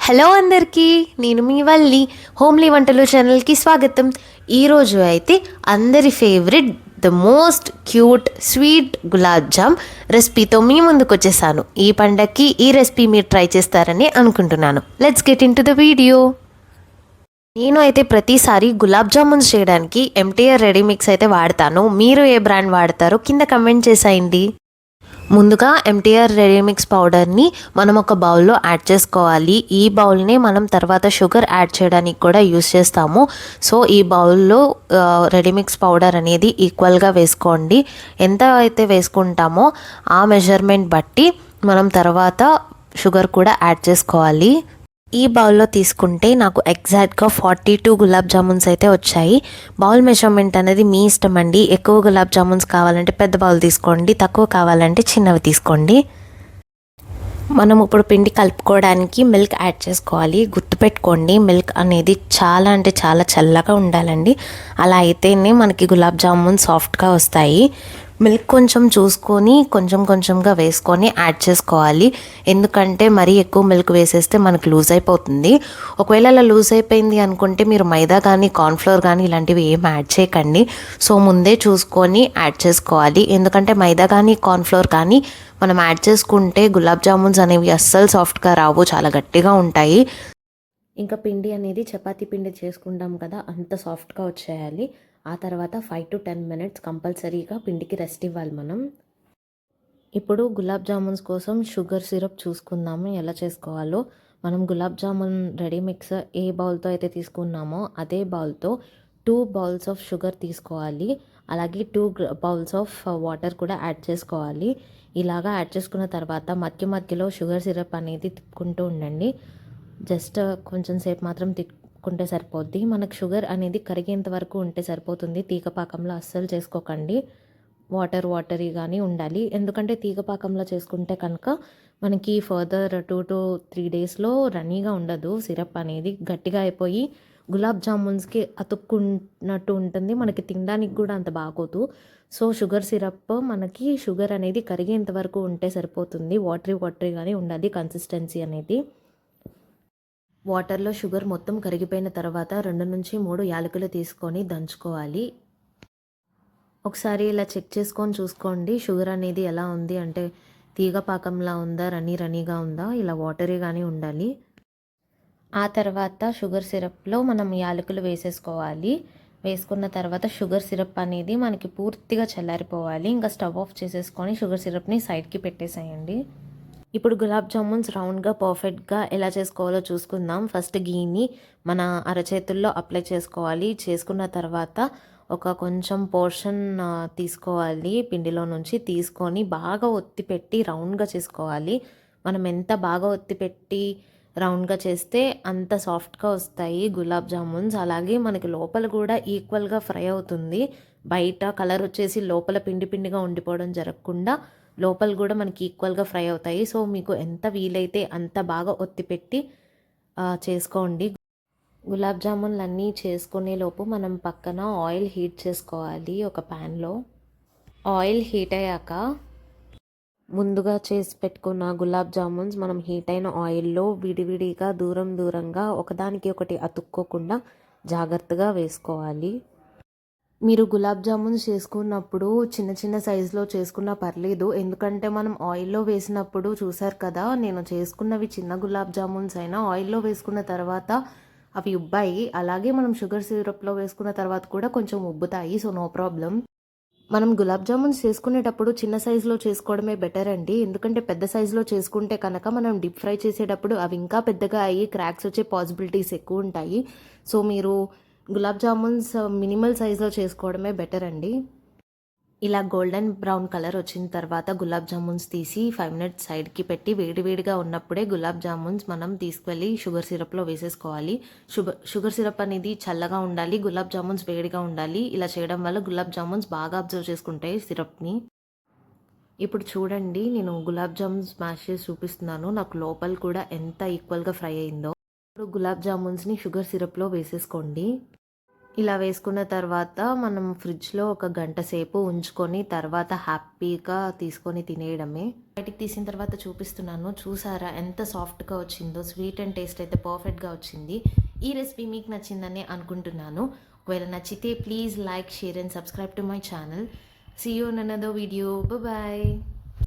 Hello అందరికీ, నేను మీ Valli. Homely వంటలు ఛానల్కి స్వాగతం. ఈరోజు అయితే అందరి favourite the most cute sweet gulab jam రెసిపీతో మీ ముందుకు వచ్చేసాను. ఈ పండగకి ఈ రెసిపీ మీరు ట్రై చేస్తారని అనుకుంటున్నాను. Let's get in to the video. నేను అయితే ప్రతిసారి గులాబ్ జామున్స్ చేయడానికి ఎంటీఆర్ రెడీ మిక్స్ అయితే వాడతాను. మీరు ఏ బ్రాండ్ వాడతారో కింద కమెంట్ చేసేయండి. ముందుగా ఎంటీఆర్ రెడీమిక్స్ పౌడర్ని మనం ఒక బౌల్లో యాడ్ చేసుకోవాలి. ఈ బౌల్ని మనం తర్వాత షుగర్ యాడ్ చేయడానికి కూడా యూస్ చేస్తాము. సో ఈ బౌల్లో రెడీమిక్స్ పౌడర్ అనేది ఈక్వల్గా వేసుకోండి. ఎంత అయితే వేసుకుంటామో ఆ మెజర్మెంట్ బట్టి మనం తర్వాత షుగర్ కూడా యాడ్ చేసుకోవాలి. ఈ బౌల్లో తీసుకుంటే నాకు ఎగ్జాక్ట్గా 42 గులాబ్ జామున్స్ అయితే వచ్చాయి. బౌల్ మెజర్మెంట్ అనేది మీ ఇష్టం అండి. ఎక్కువ గులాబ్ జామున్స్ కావాలంటే పెద్ద బౌల్ తీసుకోండి, తక్కువ కావాలంటే చిన్నవి తీసుకోండి. మనం ఇప్పుడు పిండి కలుపుకోవడానికి మిల్క్ యాడ్ చేసుకోవాలి. గుర్తుపెట్టుకోండి, మిల్క్ అనేది చాలా అంటే చాలా చల్లగా ఉండాలండి. అలా అయితేనే మనకి గులాబ్ జామున్ సాఫ్ట్గా వస్తాయి. మిల్క్ కొంచెం చూసుకొని కొంచెం కొంచెంగా వేసుకొని యాడ్ చేసుకోవాలి. ఎందుకంటే మరీ ఎక్కువ మిల్క్ వేసేస్తే మనకు లూజ్ అయిపోతుంది. ఒకవేళ అలా లూజ్ అయిపోయింది అనుకుంటే మీరు మైదా కానీ కార్న్ఫ్లోర్ కానీ ఇలాంటివి ఏం యాడ్ చేయకండి. సో ముందే చూసుకొని యాడ్ చేసుకోవాలి. ఎందుకంటే మైదా కానీ కార్న్ఫ్లోర్ కానీ మనం యాడ్ చేసుకుంటే గులాబ్ జామున్స్ అనేవి అస్సలు సాఫ్ట్గా రావు, చాలా గట్టిగా ఉంటాయి. ఇంకా పిండి అనేది చపాతీ పిండి చేసుకుంటాం కదా, అంత సాఫ్ట్గా వచ్చేయాలి. ఆ తర్వాత 5 to 10 minutes కంపల్సరీగా పిండికి రెస్ట్ ఇవ్వాలి మనం. ఇప్పుడు గులాబ్ జామున్స్ కోసం షుగర్ సిరప్ చూసుకుందాము ఎలా చేసుకోవాలో. మనం గులాబ్ జామున్ రెడీ మిక్స్ ఏ బౌల్తో అయితే తీసుకున్నామో అదే బౌల్తో 2 bowls ఆఫ్ షుగర్ తీసుకోవాలి. అలాగే 2 bowls ఆఫ్ వాటర్ కూడా యాడ్ చేసుకోవాలి. ఇలాగా యాడ్ చేసుకున్న తర్వాత మధ్య మధ్యలో షుగర్ సిరప్ అనేది తిప్పుకుంటూ ఉండండి. జస్ట్ కొంచెం సేపు మాత్రం తిప్పుకుంటే సరిపోద్ది. మనకు షుగర్ అనేది కరిగేంత వరకు ఉంటే సరిపోతుంది. తీగపాకంలో అస్సలు చేసుకోకండి. వాటరీ కానీ ఉండాలి. ఎందుకంటే తీగపాకంలో చేసుకుంటే కనుక మనకి ఫర్దర్ 2 to 3 daysలో రన్నీగా ఉండదు. సిరప్ అనేది గట్టిగా అయిపోయి గులాబ్ జామున్స్కి అతుక్కున్నట్టు ఉంటుంది. మనకి తినడానికి కూడా అంత బాగోదు. సో షుగర్ సిరప్ మనకి షుగర్ అనేది కరిగేంత వరకు ఉంటే సరిపోతుంది. వాటరీగానే ఉండాలి కన్సిస్టెన్సీ అనేది. వాటర్లో షుగర్ మొత్తం కరిగిపోయిన తర్వాత 2 నుంచి 3 యాలకులు తీసుకొని దంచుకోవాలి. ఒకసారి ఇలా చెక్ చేసుకొని చూసుకోండి షుగర్ అనేది ఎలా ఉంది, అంటే తీగ పాకంలా ఉందా, రనీగా ఉందా, ఇలా వాటరీగానే ఉండాలి. ఆ తర్వాత షుగర్ సిరప్లో మనం యాలకులు వేసేసుకోవాలి. వేసుకున్న తర్వాత షుగర్ సిరప్ అనేది మనకి పూర్తిగా చల్లారిపోవాలి. ఇంకా స్టవ్ ఆఫ్ చేసేసుకొని షుగర్ సిరప్ని సైడ్కి పెట్టేసేయండి. ఇప్పుడు గులాబ్ జామున్స్ రౌండ్గా పర్ఫెక్ట్గా ఎలా చేసుకోవాలో చూసుకుందాం. ఫస్ట్ గీని మన అరచేతుల్లో అప్లై చేసుకోవాలి. చేసుకున్న తర్వాత ఒక కొంచెం పోర్షన్ తీసుకోవాలి. పిండిలో నుంచి తీసుకొని బాగా ఒత్తి పెట్టి రౌండ్గా చేసుకోవాలి. మనం ఎంత బాగా ఒత్తి పెట్టి రౌండ్గా చేస్తే అంత సాఫ్ట్గా వస్తాయి గులాబ్ జామున్స్. అలాగే మనకి లోపల కూడా ఈక్వల్గా ఫ్రై అవుతుంది. బయట కలర్ వచ్చేసి లోపల పిండిగా ఉండిపోవడం జరగకుండా లోపల కూడా మనకి ఈక్వల్గా ఫ్రై అవుతాయి. సో మీకు ఎంత వీలైతే అంత బాగా ఒత్తిపెట్టి చేసుకోండి. గులాబ్ జామున్లు అన్నీ చేసుకునే లోపు మనం పక్కన ఆయిల్ హీట్ చేసుకోవాలి. ఒక ప్యాన్లో ఆయిల్ హీట్ అయ్యాక ముందుగా చేసి పెట్టుకున్న గులాబ్ జామున్స్ మనం హీట్ అయిన ఆయిల్లో విడివిడిగా దూరంగా ఒకదానికి ఒకటి అతుక్కోకుండా జాగ్రత్తగా వేసుకోవాలి. మీరు గులాబ్ జామున్స్ చేసుకున్నప్పుడు చిన్న సైజులో చేసుకున్నా పర్లేదు. ఎందుకంటే మనం ఆయిల్లో వేసినప్పుడు చూసారు కదా, నేను చేసుకున్నవి చిన్న గులాబ్ జామున్స్ అయినా ఆయిల్లో వేసుకున్న తర్వాత అవి ఉబ్బాయి. అలాగే మనం షుగర్ సిరప్లో వేసుకున్న తర్వాత కూడా కొంచెం ఉబ్బుతాయి. So no problem. మనం గులాబ్ జామున్స్ చేసుకునేటప్పుడు చిన్న సైజులో చేసుకోవడమే బెటర్ అండి. ఎందుకంటే పెద్ద సైజులో చేసుకుంటే కనుక మనం డీప్ ఫ్రై చేసేటప్పుడు అవి ఇంకా పెద్దగా అయ్యి క్రాక్స్ వచ్చే పాసిబిలిటీస్ ఎక్కువ ఉంటాయి. సో మీరు గులాబ్ జామున్స్ మినిమల్ సైజులో చేసుకోవడమే బెటర్ అండి. ఇలా గోల్డెన్ బ్రౌన్ కలర్ వచ్చిన తర్వాత గులాబ్ జామున్స్ తీసి 5 minutes సైడ్కి పెట్టి వేడిగా ఉన్నప్పుడే గులాబ్ జామున్స్ మనం తీసుకువెళ్ళి షుగర్ సిరప్లో వేసేసుకోవాలి. షుగర్ సిరప్ అనేది చల్లగా ఉండాలి, గులాబ్ జామున్స్ వేడిగా ఉండాలి. ఇలా చేయడం వల్ల గులాబ్ జామున్స్ బాగా అబ్జర్వ్ చేసుకుంటాయి సిరప్ని. ఇప్పుడు చూడండి, నేను గులాబ్ జామున్స్ స్మాష్ చేసి చూపిస్తున్నాను. నాకు లోపల కూడా ఎంత ఈక్వల్గా ఫ్రై అయిందో. ఇప్పుడు గులాబ్ జామున్స్ని షుగర్ సిరప్లో వేసేసుకోండి. ఇలా వేసుకున్న తర్వాత మనం ఫ్రిడ్జ్లో ఒక గంట సేపు ఉంచుకొని తర్వాత హ్యాపీగా తీసుకొని తినేయడమే. బయటికి తీసిన తర్వాత చూపిస్తున్నాను, చూసారా ఎంత సాఫ్ట్గా వచ్చిందో. స్వీట్ అండ్ టేస్ట్ అయితే పర్ఫెక్ట్గా వచ్చింది. ఈ రెసిపీ మీకు నచ్చిందని అనుకుంటున్నాను. ఒకవేళ నచ్చితే please like, share and subscribe to my channel. See you in another video. Bye.